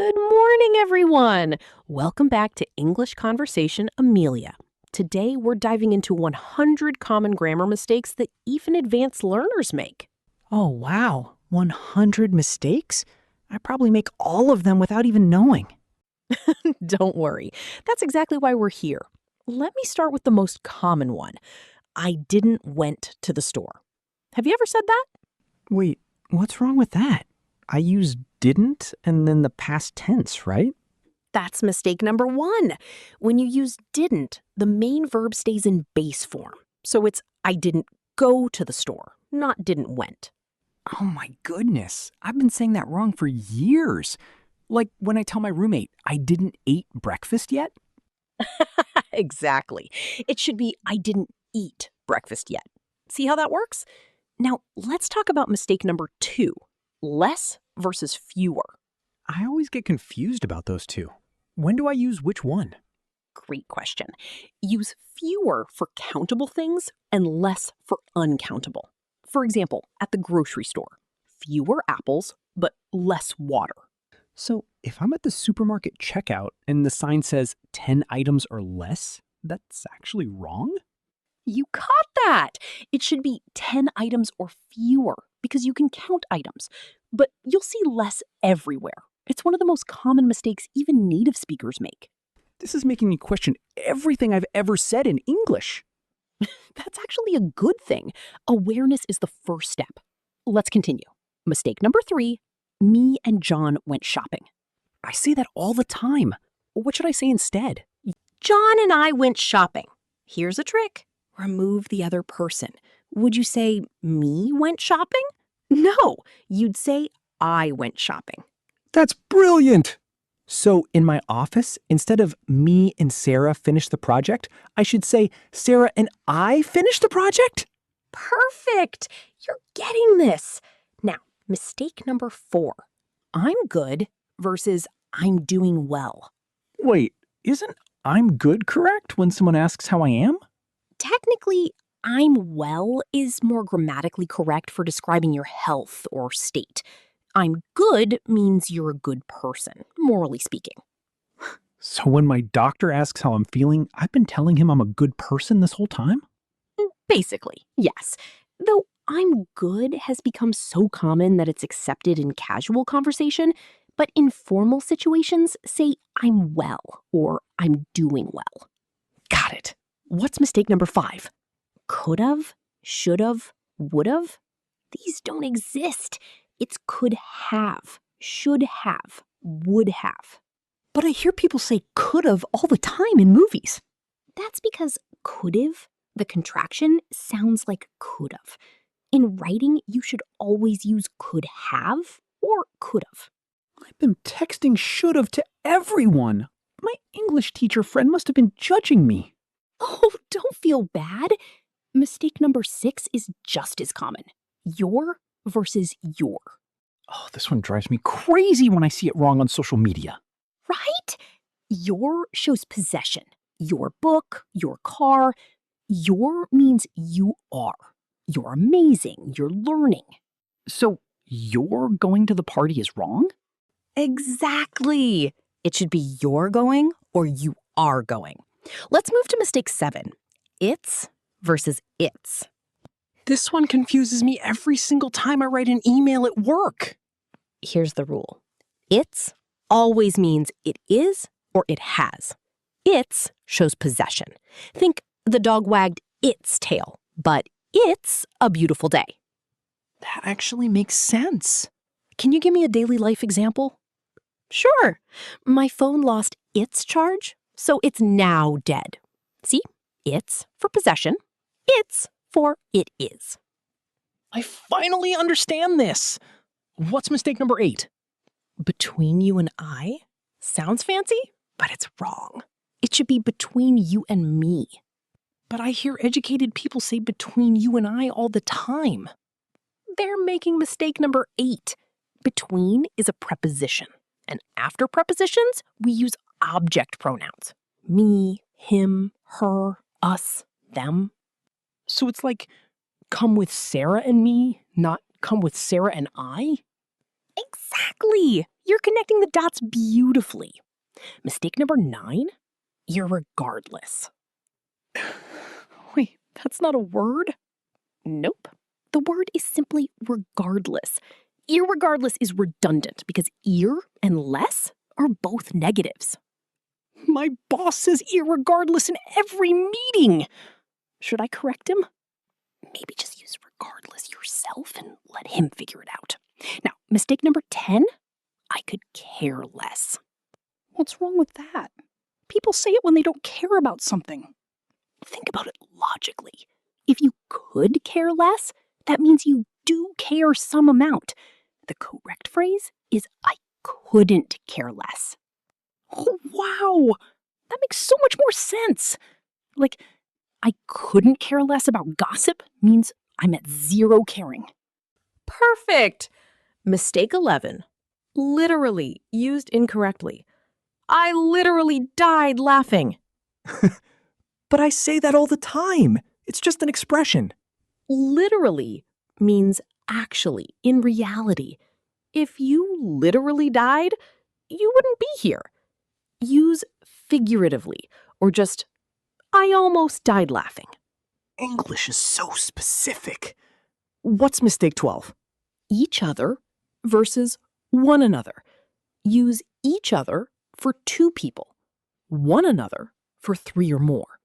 Good morning, everyone. Welcome back to English Conversation Amelia. Today, we're diving into 100 common grammar mistakes that even advanced learners make. Oh, wow. 100 mistakes? I probably make all of them without even knowing. Don't worry. That's exactly why we're here. Let me start with the most common one. I didn't went to the store. Have you ever said that? Wait, what's wrong with that? I use didn't and then the past tense, right? That's mistake number one. When you use didn't, the main verb stays in base form. So it's I didn't go to the store, not didn't went. Oh my goodness. I've been saying that wrong for years. Like when I tell my roommate, I didn't eat breakfast yet. Exactly. It should be I didn't eat breakfast yet. See how that works? Now, let's talk about mistake number two. Less versus fewer. I always get confused about those two. When do I use which one? Great question. Use fewer for countable things and less for uncountable. For example, at the grocery store, fewer apples, but less water. So if I'm at the supermarket checkout and the sign says 10 items or less, that's actually wrong? You caught that! It should be 10 items or fewer because you can count items, but you'll see less everywhere. It's one of the most common mistakes even native speakers make. This is making me question everything I've ever said in English. That's actually a good thing. Awareness is the first step. Let's continue. Mistake number three, me and John went shopping. I say that all the time. What should I say instead? John and I went shopping. Here's a trick. Remove the other person. Would you say me went shopping? No, you'd say I went shopping. That's brilliant! So in my office, instead of me and Sarah finished the project, I should say Sarah and I finished the project? Perfect! You're getting this. Now, mistake number four. I'm good versus I'm doing well. Wait, isn't I'm good correct when someone asks how I am? Technically, I'm well is more grammatically correct for describing your health or state. I'm good means you're a good person, morally speaking. So when my doctor asks how I'm feeling, I've been telling him I'm a good person this whole time? Basically, yes. Though I'm good has become so common that it's accepted in casual conversation, but in formal situations, say I'm well or I'm doing well. Got it. What's mistake number five? Could've, should've, would've? These don't exist. It's could have, should have, would have. But I hear people say could've all the time in movies. That's because could've, the contraction, sounds like could've. In writing, you should always use could have or could've. I've been texting should've to everyone. My English teacher friend must have been judging me. Oh, don't feel bad. Mistake number six is just as common. Your versus your. Oh, this one drives me crazy when I see it wrong on social media. Right? Your shows possession. Your book, your car. Your means you are. You're amazing. You're learning. So you're going to the party is wrong? Exactly. It should be you're going or you are going. Let's move to mistake seven. It's versus its. This one confuses me every single time I write an email at work. Here's the rule. It's always means it is or it has. Its shows possession. Think the dog wagged its tail, but it's a beautiful day. That actually makes sense. Can you give me a daily life example? Sure. My phone lost its charge, so it's now dead. See? It's for possession. It's for it is. I finally understand this. What's mistake number 8? Between you and I? Sounds fancy, but it's wrong. It should be between you and me. But I hear educated people say between you and I all the time. They're making mistake number 8. Between is a preposition. And after prepositions, we use object pronouns. Me, him, her, us, them. So it's like, come with Sarah and me, not come with Sarah and I? Exactly. You're connecting the dots beautifully. Mistake number 9, irregardless. Wait, that's not a word? Nope. The word is simply regardless. Irregardless is redundant because ir and less are both negatives. My boss says irregardless in every meeting. Should I correct him? Maybe just use regardless yourself and let him figure it out. Now, mistake number 10, I could care less. What's wrong with that? People say it when they don't care about something. Think about it logically. If you could care less, that means you do care some amount. The correct phrase is I couldn't care less. Oh, wow! That makes so much more sense. Like, I couldn't care less about gossip means I'm at zero caring. Perfect! Mistake 11. Literally used incorrectly. I literally died laughing. But I say that all the time. It's just an expression. Literally means actually, in reality. If you literally died, you wouldn't be here. Use figuratively, or just, I almost died laughing. English is so specific. What's mistake 12? Each other versus one another. Use each other for 2 people, one another for 3 or more.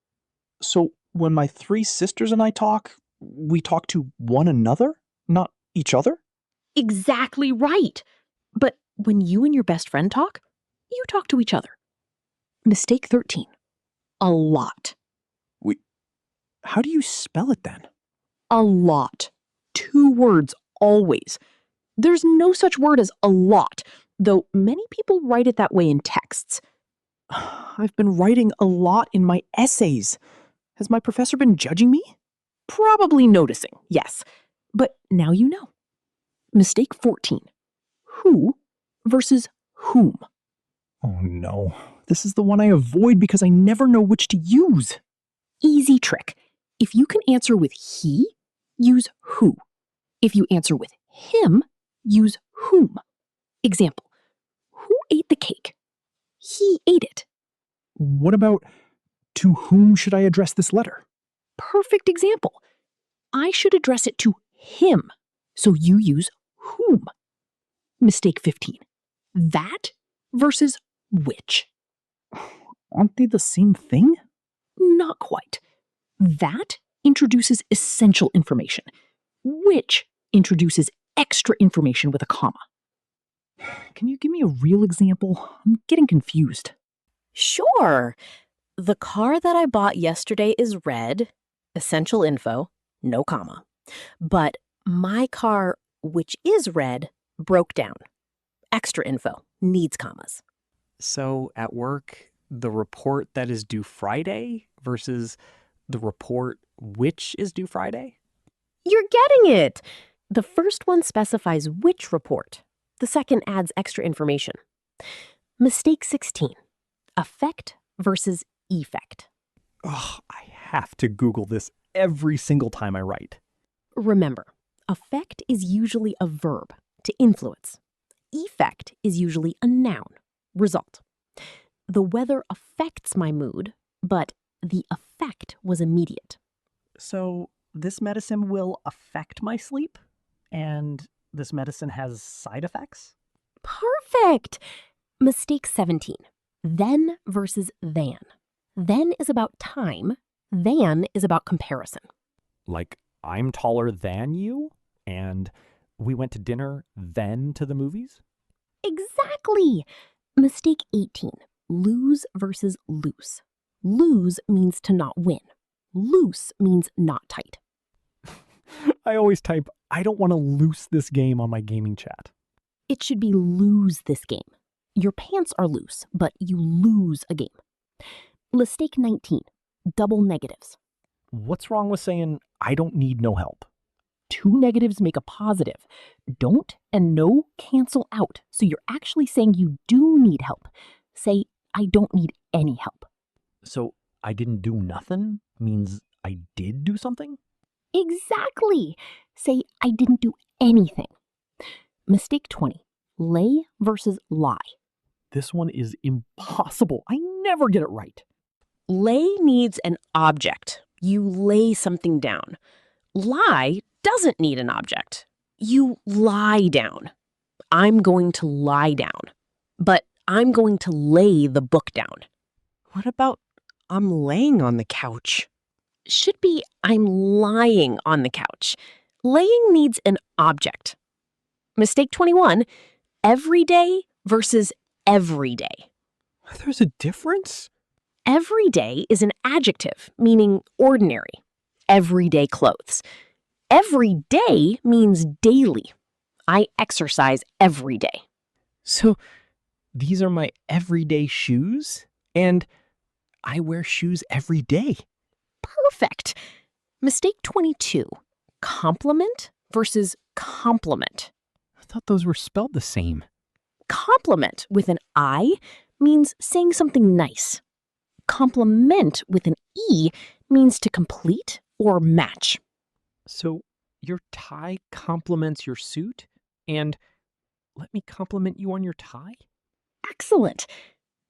So when my 3 sisters and I talk, we talk to one another, not each other? Exactly right. But when you and your best friend talk, you talk to each other. Mistake 13. A lot. How do you spell it then? A lot. 2 words always. There's no such word as a lot, though many people write it that way in texts. I've been writing a lot in my essays. Has my professor been judging me? Probably noticing, yes. But now you know. Mistake 14. Who versus whom. Oh no. This is the one I avoid because I never know which to use. Easy trick. If you can answer with he, use who. If you answer with him, use whom. Example, who ate the cake? He ate it. What about to whom should I address this letter? Perfect example. I should address it to him, so you use whom. Mistake 15. That versus which. Aren't they the same thing? Not quite. That introduces essential information, which introduces extra information with a comma. Can you give me a real example? I'm getting confused. Sure. The car that I bought yesterday is red, essential info, no comma. But my car, which is red, broke down. Extra info, needs commas. So at work, the report that is due Friday versus the report which is due Friday? You're getting it! The first one specifies which report. The second adds extra information. Mistake 16. Affect versus effect. Ugh, I have to Google this every single time I write. Remember, affect is usually a verb, to influence. Effect is usually a noun, result. The weather affects my mood, but the effect was immediate. So this medicine will affect my sleep? And this medicine has side effects? Perfect! Mistake 17. Then versus than. Then is about time. Than is about comparison. Like, I'm taller than you, and we went to dinner, then to the movies? Exactly! Mistake 18. Lose versus loose. Lose means to not win. Loose means not tight. I always type, I don't want to loose this game on my gaming chat. It should be lose this game. Your pants are loose, but you lose a game. Mistake 19. Double negatives. What's wrong with saying, I don't need no help? 2 negatives make a positive. Don't and no cancel out, so you're actually saying you do need help. Say, I don't need any help. So I didn't do nothing means I did do something? Exactly. Say, I didn't do anything. Mistake 20. Lay versus lie. This one is impossible. I never get it right. Lay needs an object. You lay something down. Lie doesn't need an object. You lie down. I'm going to lie down. But I'm going to lay the book down. What about I'm laying on the couch? Should be I'm lying on the couch. Laying needs an object. Mistake 21, every day versus every day. There's a difference? Every day is an adjective, meaning ordinary. Everyday clothes. Every day means daily. I exercise every day. So these are my everyday shoes, and I wear shoes every day. Perfect. Mistake 22, compliment versus compliment. I thought those were spelled the same. Compliment with an I means saying something nice. Compliment with an E means to complete or match. So your tie complements your suit, and let me compliment you on your tie? Excellent.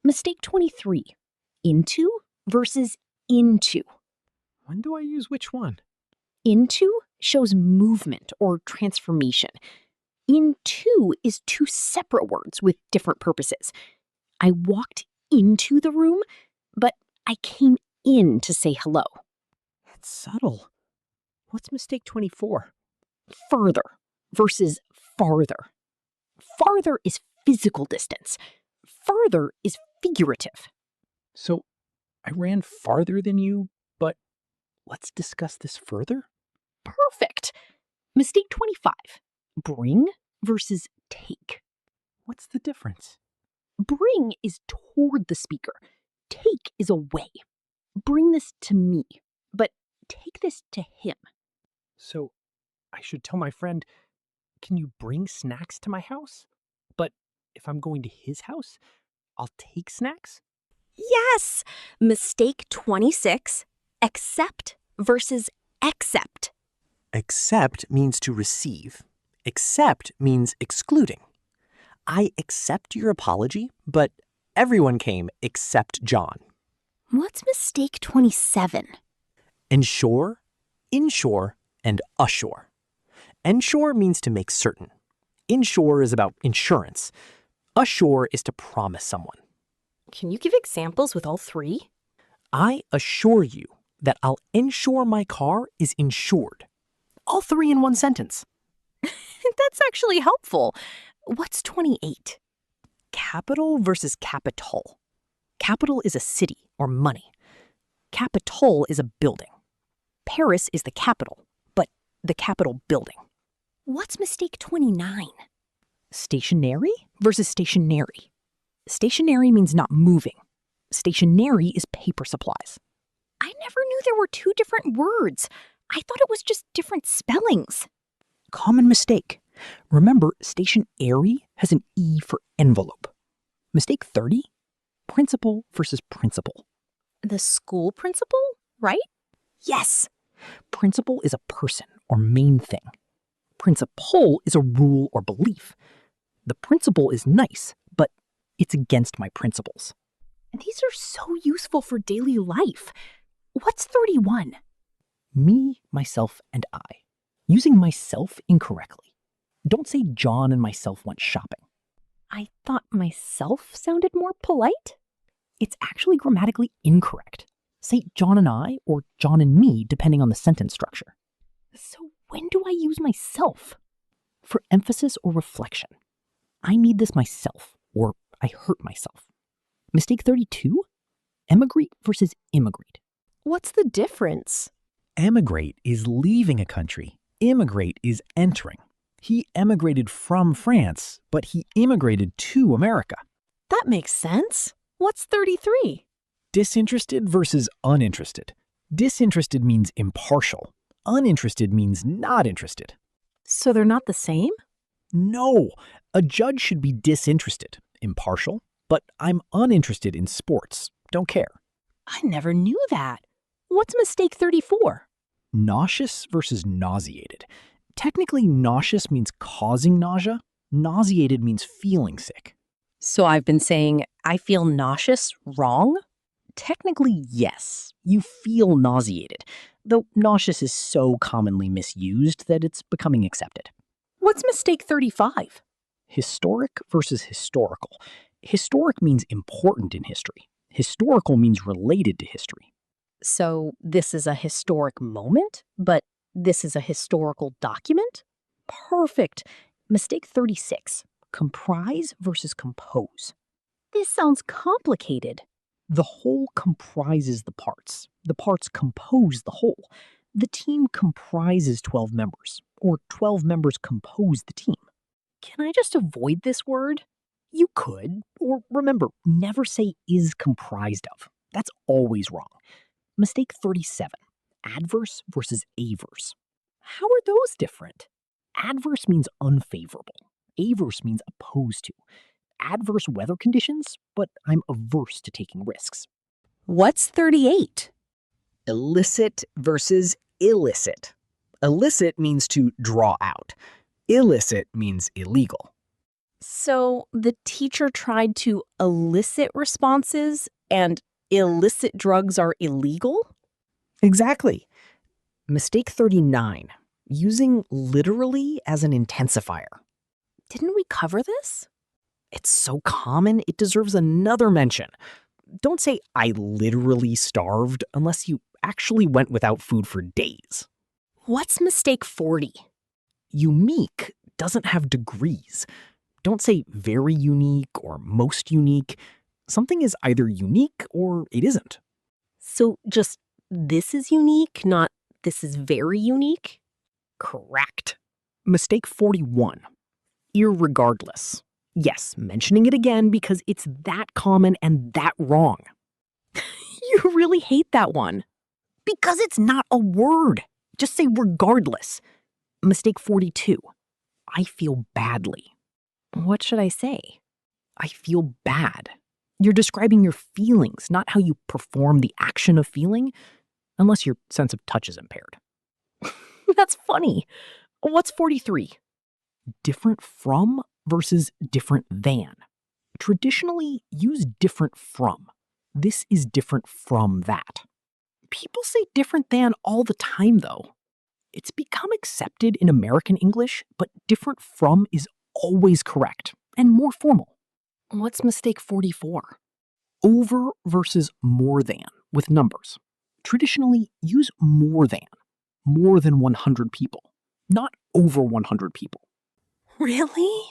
Mistake 23, into versus into. When do I use which one? Into shows movement or transformation. Into is two separate words with different purposes. I walked into the room, but I came in to say hello. That's subtle. What's mistake 24? Further versus farther. Farther is physical distance. Further is figurative. So I ran farther than you, but let's discuss this further. Perfect. Mistake 25. Bring versus take. What's the difference? Bring is toward the speaker. Take is away. Bring this to me, but take this to him. So I should tell my friend, can you bring snacks to my house? But if I'm going to his house, I'll take snacks? Yes! Mistake 26, accept versus accept. Accept means to receive. Accept means excluding. I accept your apology, but everyone came except John. What's mistake 27? Ensure, insure, and assure. Ensure means to make certain. Insure is about insurance. Assure is to promise someone. Can you give examples with all three? I assure you that I'll ensure my car is insured. All three in one sentence. That's actually helpful. What's 28? Capital versus capital. Capital is a city or money. Capitol is a building. Paris is the capital, but the Capitol building. What's mistake 29? Stationary versus stationary. Stationary means not moving. Stationary is paper supplies. I never knew there were two different words. I thought it was just different spellings. Common mistake. Remember, stationary has an E for envelope. Mistake 30, principal versus principal. The school principal, right? Yes! Principal is a person or main thing. Principle is a rule or belief. The principle is nice, but it's against my principles. These are so useful for daily life. What's 31? Me, myself, and I. Using myself incorrectly. Don't say John and myself went shopping. I thought myself sounded more polite. It's actually grammatically incorrect. Say John and I or John and me, depending on the sentence structure. So when do I use myself? For emphasis or reflection. I need this myself, or I hurt myself. Mistake 32, emigrate versus immigrate. What's the difference? Emigrate is leaving a country. Immigrate is entering. He emigrated from France, but he immigrated to America. That makes sense. What's 33? Disinterested versus uninterested. Disinterested means impartial. Uninterested means not interested. So they're not the same? No, a judge should be disinterested, impartial, but I'm uninterested in sports. Don't care. I never knew that. What's mistake 34? Nauseous versus nauseated. Technically, nauseous means causing nausea. Nauseated means feeling sick. So I've been saying, I feel nauseous wrong? Technically, yes, you feel nauseated, though nauseous is so commonly misused that it's becoming accepted. What's mistake 35? Historic versus historical. Historic means important in history. Historical means related to history. So this is a historic moment, but this is a historical document? Perfect. Mistake 36. Comprise versus compose. This sounds complicated. The whole comprises the parts. The parts compose the whole. The team comprises 12 members, or 12 members compose the team. Can I just avoid this word? You could, or remember, never say is comprised of. That's always wrong. Mistake 37. Adverse versus averse. How are those different? Adverse means unfavorable. Averse means opposed to. Adverse weather conditions, but I'm averse to taking risks. What's 38? Illicit versus illicit. Illicit means to draw out. Illicit means illegal. So the teacher tried to elicit responses and illicit drugs are illegal? Exactly. Mistake 39. Using literally as an intensifier. Didn't we cover this? It's so common, it deserves another mention. Don't say, I literally starved, unless you actually went without food for days. What's mistake 40? Unique doesn't have degrees. Don't say very unique or most unique. Something is either unique or it isn't. So just this is unique, not this is very unique? Correct. Mistake 41. Irregardless. Yes, mentioning it again because it's that common and that wrong. You really hate that one. Because it's not a word. Just say regardless. Mistake 42. I feel badly. What should I say? I feel bad. You're describing your feelings, not how you perform the action of feeling, unless your sense of touch is impaired. That's funny. What's 43? Different from versus different than. Traditionally, use different from. This is different from that. People say different than all the time, though. It's become accepted in American English, but different from is always correct and more formal. What's mistake 44? Over versus more than with numbers. Traditionally, use more than 100 people, not over 100 people. Really?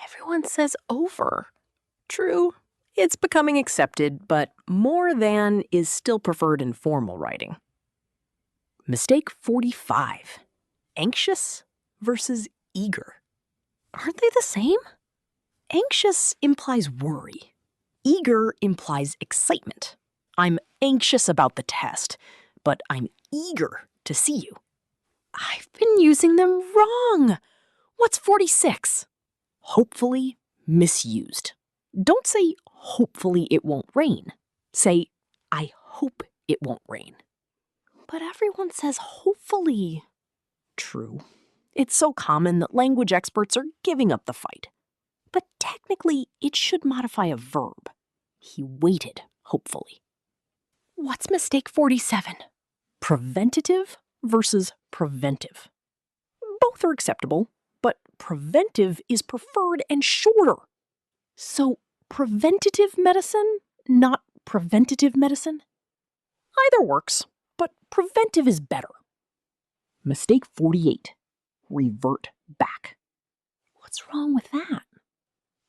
Everyone says over. True, it's becoming accepted, but more than is still preferred in formal writing. Mistake 45. Anxious versus eager. Aren't they the same? Anxious implies worry. Eager implies excitement. I'm anxious about the test, but I'm eager to see you. I've been using them wrong. What's 46? Hopefully misused. Don't say, hopefully it won't rain. Say, I hope it won't rain. But everyone says hopefully. True. It's so common that language experts are giving up the fight. But technically, it should modify a verb. He waited, hopefully. What's mistake 47? Preventative versus preventive. Both are acceptable, but preventive is preferred and shorter. So, preventative medicine, not preventative medicine? Either works, but preventive is better. Mistake 48. Revert back. What's wrong with that?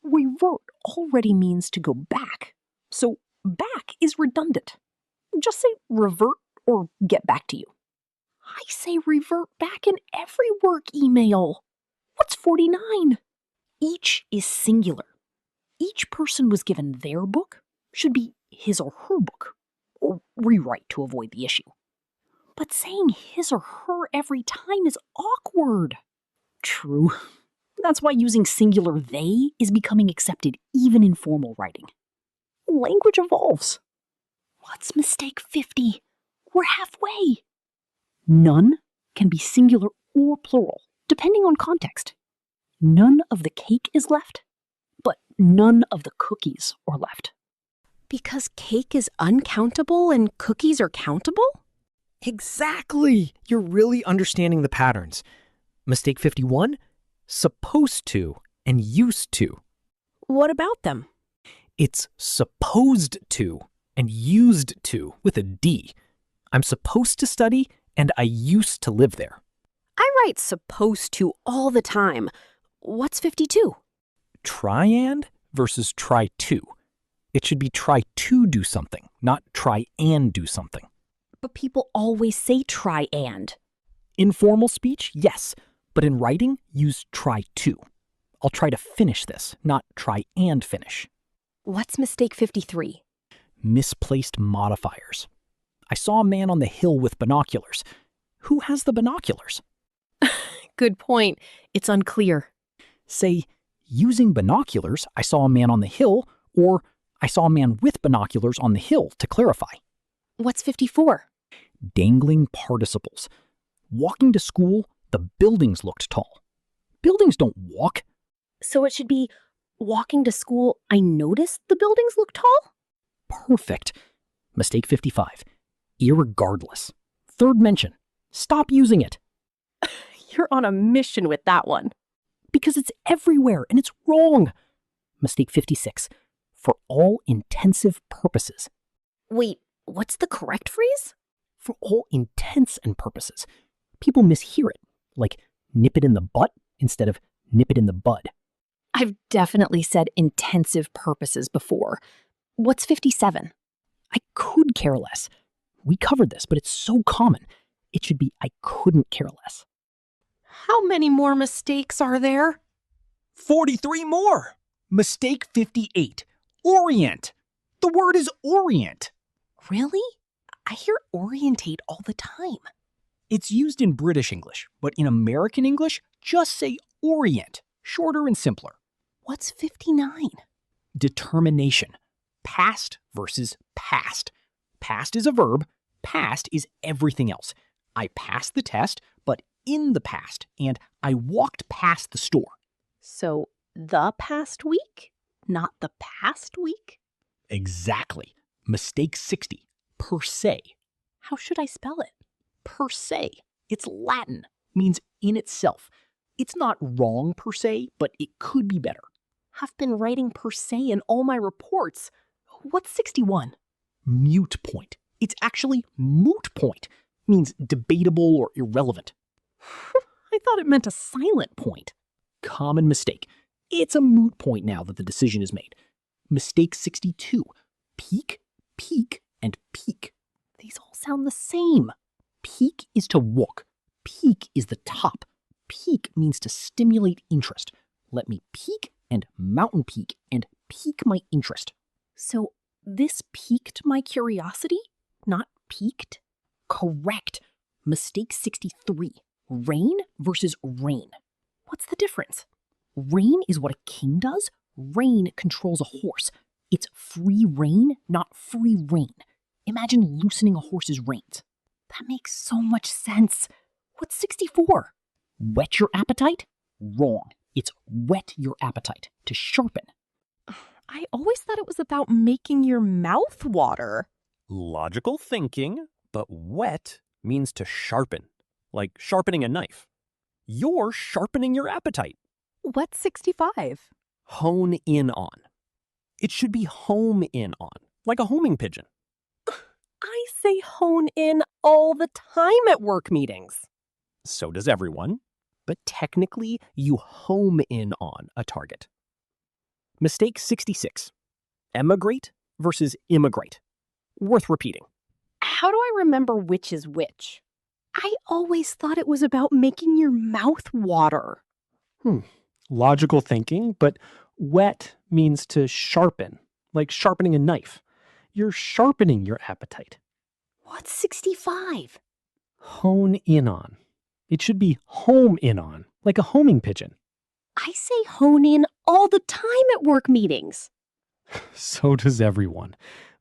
Revert already means to go back, so back is redundant. Just say revert or get back to you. I say revert back in every work email. What's 49? Each is singular. Each person was given their book, should be his or her book, or rewrite to avoid the issue. But saying his or her every time is awkward. True. That's why using singular they is becoming accepted even in formal writing. Language evolves. What's mistake 50? We're halfway. None can be singular or plural, depending on context. None of the cake is left, but none of the cookies are left. Because cake is uncountable and cookies are countable? Exactly! You're really understanding the patterns. Mistake 51, supposed to and used to. What about them? It's supposed to and used to with a D. I'm supposed to study and I used to live there. I write supposed to all the time. What's 52? Try and versus try to. It should be try to do something, not try and do something. But people always say try and. In formal speech, yes, but in writing, use try to. I'll try to finish this, not try and finish. What's mistake 53? Misplaced modifiers. I saw a man on the hill with binoculars. Who has the binoculars? Good point. It's unclear. Say, using binoculars, I saw a man on the hill, or I saw a man with binoculars on the hill to clarify. What's 54? Dangling participles. Walking to school, the buildings looked tall. Buildings don't walk. So it should be walking to school, I noticed the buildings look tall? Perfect. Mistake 55. Irregardless. Third mention. Stop using it. You're on a mission with that one. Because it's everywhere and it's wrong. Mistake 56. For all intensive purposes. Wait, what's the correct phrase? For all intents and purposes. People mishear it, like nip it in the butt instead of nip it in the bud. I've definitely said intensive purposes before. What's 57? I could care less. We covered this, but it's so common. It should be I couldn't care less. How many more mistakes are there? 43 more. Mistake 58. Orient. The word is orient. Really? I hear orientate all the time. It's used in British English, but in American English, just say orient. Shorter and simpler. What's 59? Determination. Past versus past. Past is a verb. Past is everything else. I passed the test, but in the past, and I walked past the store. So the past week, not the past week? Exactly. Mistake 60. Per se. How should I spell it? Per se. It's Latin. Means in itself. It's not wrong per se, but it could be better. I've been writing per se in all my reports. What's 61? Mute point. It's actually moot point. Means debatable or irrelevant. I thought it meant a silent point. Common mistake. It's a moot point now that the decision is made. Mistake 62. Pique, peak, and peak. These all sound the same. Peak is to walk. Peak is the top. Pique means to stimulate interest. Let me peek and mountain peak and pique my interest. So this piqued my curiosity, not peaked? Correct. Mistake 63. Rein versus rein. What's the difference? Rein is what a king does. Rein controls a horse. It's free rein, not free rein. Imagine loosening a horse's reins. That makes so much sense. What's 64? Whet your appetite? Wrong. It's whet your appetite, to sharpen. I always thought it was about making your mouth water. Logical thinking, but whet means to sharpen, like sharpening a knife. You're sharpening your appetite. What's 65? Hone in on. It should be home in on, like a homing pigeon. I say hone in all the time at work meetings. So does everyone. But technically, you home in on a target. Mistake 66. Emigrate versus immigrate. Worth repeating. How do I remember which is which? I always thought it was about making your mouth water. Logical thinking, but whet means to sharpen, like sharpening a knife. You're sharpening your appetite. What's 65? Hone in on. It should be home in on, like a homing pigeon. I say hone in all the time at work meetings. So does everyone.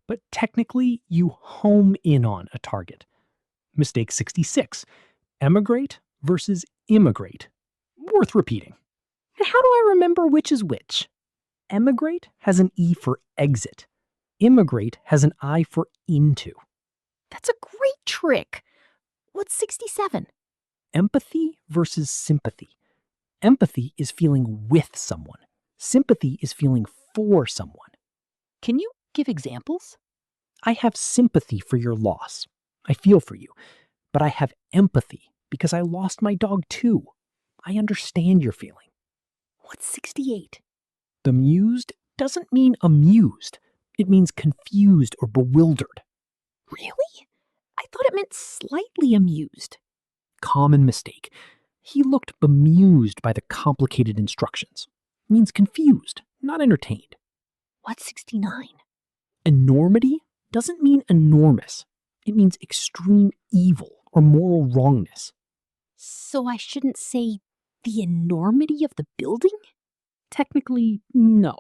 But technically, you home in on a target. Mistake 66. Emigrate versus immigrate. Worth repeating. And how do I remember which is which? Emigrate has an E for exit. Immigrate has an I for into. That's a great trick. What's 67? Empathy versus sympathy. Empathy is feeling with someone. Sympathy is feeling for someone. Can you give examples? I have sympathy for your loss. I feel for you. But I have empathy because I lost my dog too. I understand your feeling. What's 68? Bemused doesn't mean amused. It means confused or bewildered. Really? I thought it meant slightly amused. Common mistake. He looked bemused by the complicated instructions. Means confused, not entertained. What's 69? Enormity doesn't mean enormous. It means extreme evil or moral wrongness. So I shouldn't say the enormity of the building? Technically, no.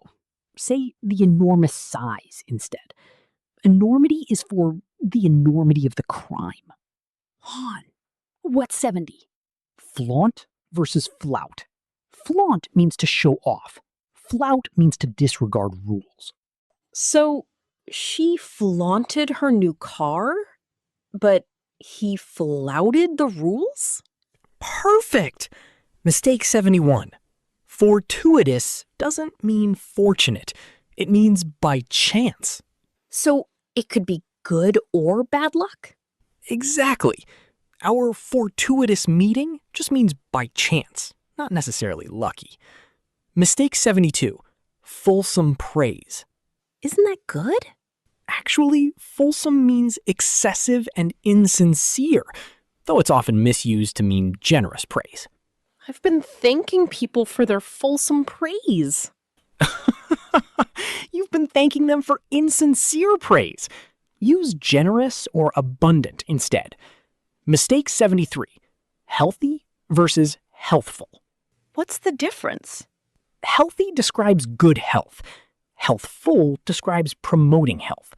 Say the enormous size instead. Enormity is for the enormity of the crime. Han, what's 70? Flaunt versus flout. Flaunt means to show off. Flout means to disregard rules. So she flaunted her new car, but he flouted the rules? Perfect! Mistake 71. Fortuitous doesn't mean fortunate. It means by chance. So it could be good or bad luck? Exactly. Our fortuitous meeting just means by chance, not necessarily lucky. Mistake 72. Fulsome praise. Isn't that good? Actually, fulsome means excessive and insincere, though it's often misused to mean generous praise. I've been thanking people for their fulsome praise. You've been thanking them for insincere praise. Use generous or abundant instead. Mistake 73. Healthy versus healthful. What's the difference? Healthy describes good health. Healthful describes promoting health.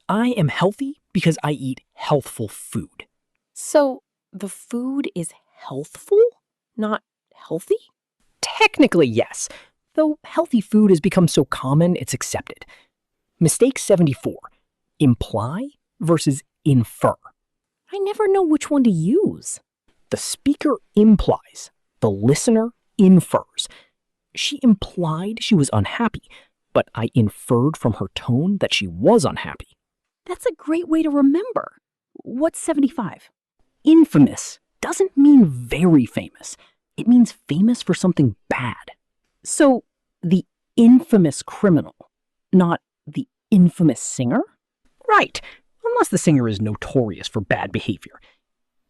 I am healthy because I eat healthful food. So the food is healthful, not healthy? Technically, yes, though healthy food has become so common it's accepted. Mistake 74. Imply versus infer. I never know which one to use. The speaker implies, the listener infers. She implied she was unhappy, but I inferred from her tone that she was unhappy. That's a great way to remember. What's 75? Infamous doesn't mean very famous. It means famous for something bad. So, the infamous criminal, not the infamous singer? Right, unless the singer is notorious for bad behavior.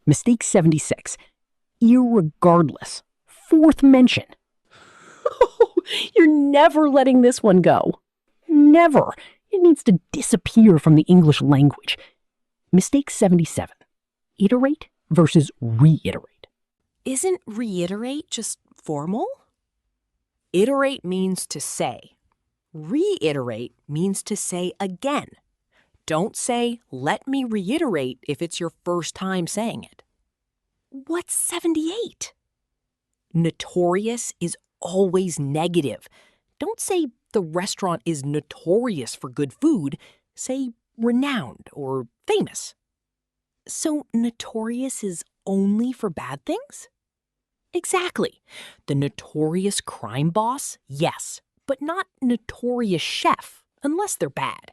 Mistake 76. Irregardless. Fourth mention. You're never letting this one go. Never. It needs to disappear from the English language. Mistake 77. Iterate versus reiterate. Isn't reiterate just formal? Iterate means to say. Reiterate means to say again. Don't say, let me reiterate if it's your first time saying it. What's 78? Notorious is always negative. Don't say the restaurant is notorious for good food. Say renowned or famous. So notorious is only for bad things? Exactly. The notorious crime boss, yes, but not notorious chef, unless they're bad.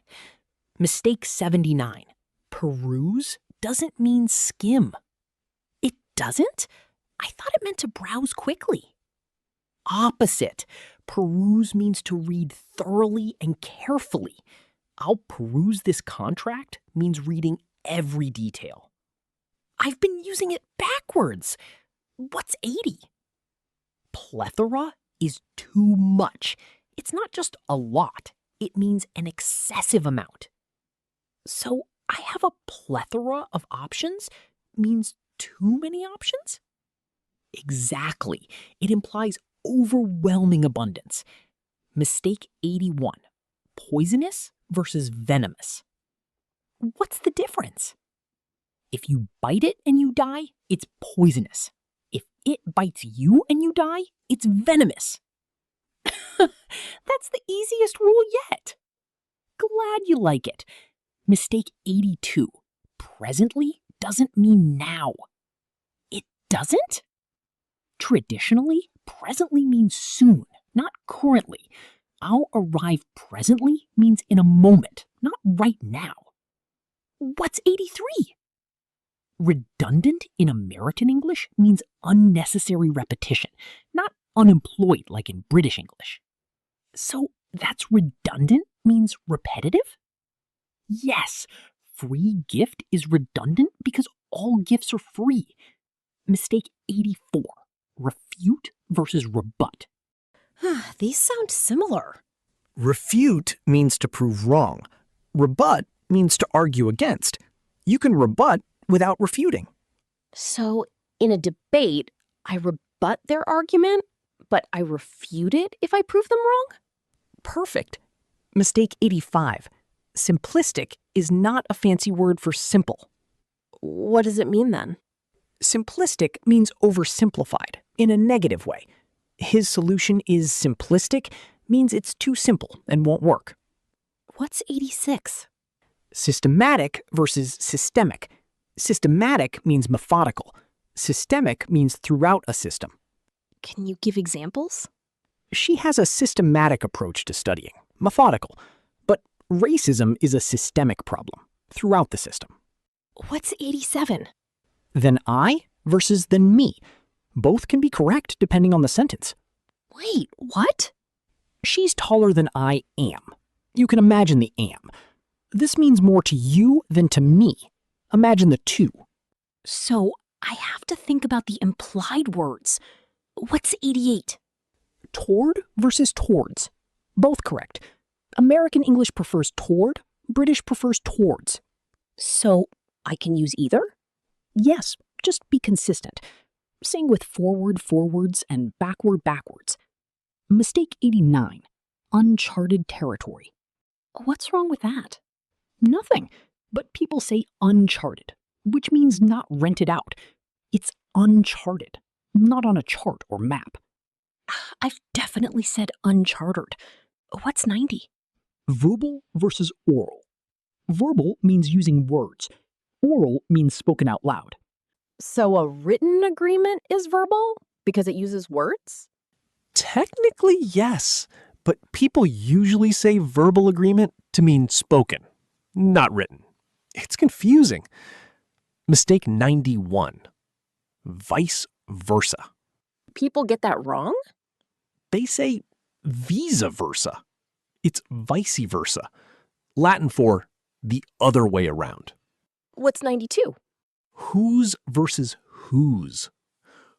Mistake 79. Peruse doesn't mean skim. It doesn't? I thought it meant to browse quickly. Opposite. Peruse means to read thoroughly and carefully. I'll peruse this contract means reading every detail. I've been using it backwards. What's 80? Plethora is too much. It's not just a lot. It means an excessive amount. So I have a plethora of options means too many options? Exactly. It implies overwhelming abundance. Mistake 81. Poisonous versus venomous. What's the difference? If you bite it and you die, it's poisonous. If it bites you and you die, it's venomous. That's the easiest rule yet. Glad you like it. Mistake 82. Presently doesn't mean now. It doesn't? Traditionally, presently means soon, not currently. I'll arrive presently means in a moment, not right now. What's 83? Redundant in American English means unnecessary repetition, not unemployed like in British English. So that's redundant means repetitive? Yes, free gift is redundant because all gifts are free. Mistake 84. Refute versus rebut. These sound similar. Refute means to prove wrong. Rebut means to argue against. You can rebut without refuting. So, in a debate, I rebut their argument, but I refute it if I prove them wrong? Perfect. Mistake 85. Simplistic is not a fancy word for simple. What does it mean then? Simplistic means oversimplified, in a negative way. His solution is simplistic means it's too simple and won't work. What's 86? Systematic versus systemic. Systematic means methodical. Systemic means throughout a system. Can you give examples? She has a systematic approach to studying, methodical. But racism is a systemic problem, throughout the system. What's 87? Then I versus then me. Both can be correct depending on the sentence. Wait, what? She's taller than I am. You can imagine the am. This means more to you than to me. Imagine the two. So I have to think about the implied words. What's 88? Toward versus towards. Both correct. American English prefers toward, British prefers towards. So I can use either? Yes, just be consistent. Sing with forward forwards and backward backwards. Mistake 89. Uncharted territory. What's wrong with that? Nothing, but people say uncharted, which means not rented out. It's uncharted, not on a chart or map. I've definitely said unchartered. What's 90? Verbal versus oral. Verbal means using words. Oral means spoken out loud. So a written agreement is verbal because it uses words? Technically, yes, but people usually say verbal agreement to mean spoken, not written. It's confusing. Mistake 91. Vice versa. People get that wrong? They say vice versa. It's vice versa. Latin for the other way around. What's 92? Whose versus whose.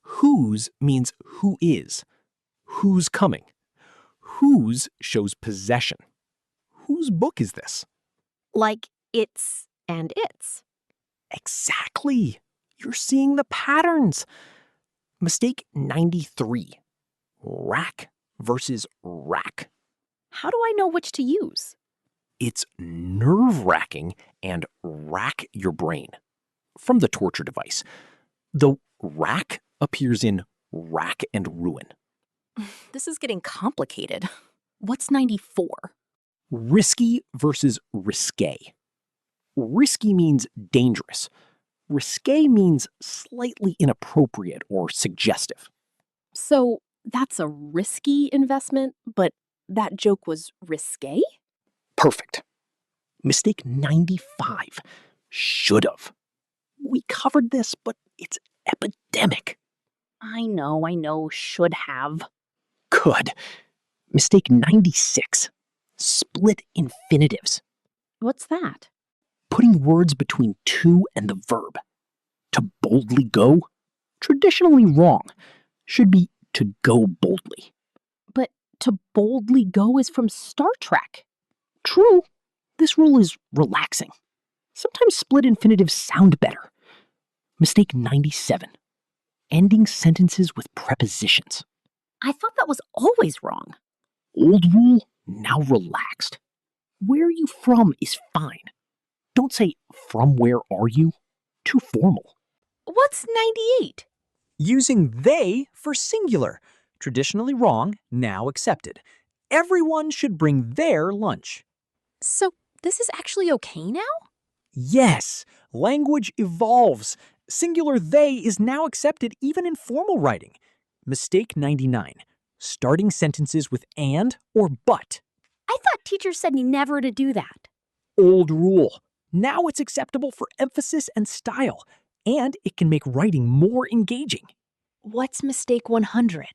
Whose means who is. Who's coming. Whose shows possession. Whose book is this? Like it's and it's. Exactly. You're seeing the patterns. Mistake 93. Rack versus rack. How do I know which to use? It's nerve-wracking and rack your brain. From the torture device. The rack appears in rack and ruin. This is getting complicated. What's 94? Risky versus risque. Risky means dangerous. Risque means slightly inappropriate or suggestive. So that's a risky investment, but that joke was risque? Perfect. Mistake 95. Should've. We covered this, but it's epidemic. I know, should have. Good. Mistake 96. Split infinitives. What's that? Putting words between to and the verb. To boldly go? Traditionally wrong. Should be to go boldly. But to boldly go is from Star Trek. True. This rule is relaxing. Sometimes split infinitives sound better. Mistake 97. Ending sentences with prepositions. I thought that was always wrong. Old rule, now relaxed. Where you from is fine. Don't say, from where are you? Too formal. What's 98? Using they for singular. Traditionally wrong, now accepted. Everyone should bring their lunch. So this is actually okay now? Yes, language evolves. Singular they is now accepted even in formal writing. Mistake 99. Starting sentences with and or but. I thought teachers said never to do that. Old rule. Now it's acceptable for emphasis and style, and it can make writing more engaging. What's mistake 100?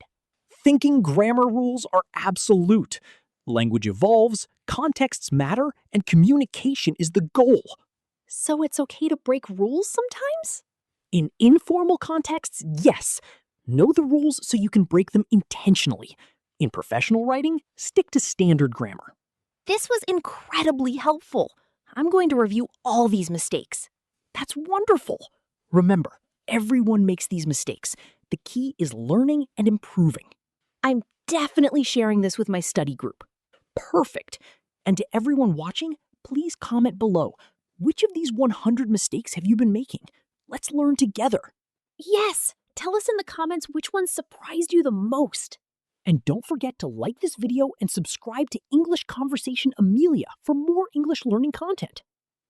Thinking grammar rules are absolute. Language evolves, contexts matter, and communication is the goal. So it's okay to break rules sometimes? In informal contexts, yes. Know the rules so you can break them intentionally. In professional writing, stick to standard grammar. This was incredibly helpful. I'm going to review all these mistakes. That's wonderful. Remember, everyone makes these mistakes. The key is learning and improving. I'm definitely sharing this with my study group. Perfect. And to everyone watching, please comment below. Which of these 100 mistakes have you been making? Let's learn together. Yes, tell us in the comments which ones surprised you the most. And don't forget to like this video and subscribe to English Conversation Amelia for more English learning content.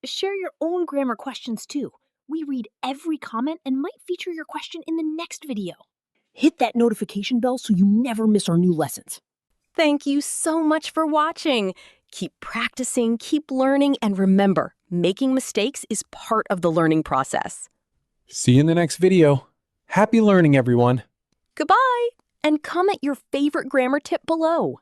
Share your own grammar questions too. We read every comment and might feature your question in the next video. Hit that notification bell so you never miss our new lessons. Thank you so much for watching. Keep practicing, keep learning, and remember, making mistakes is part of the learning process. See you in the next video. Happy learning, everyone. Goodbye, and comment your favorite grammar tip below.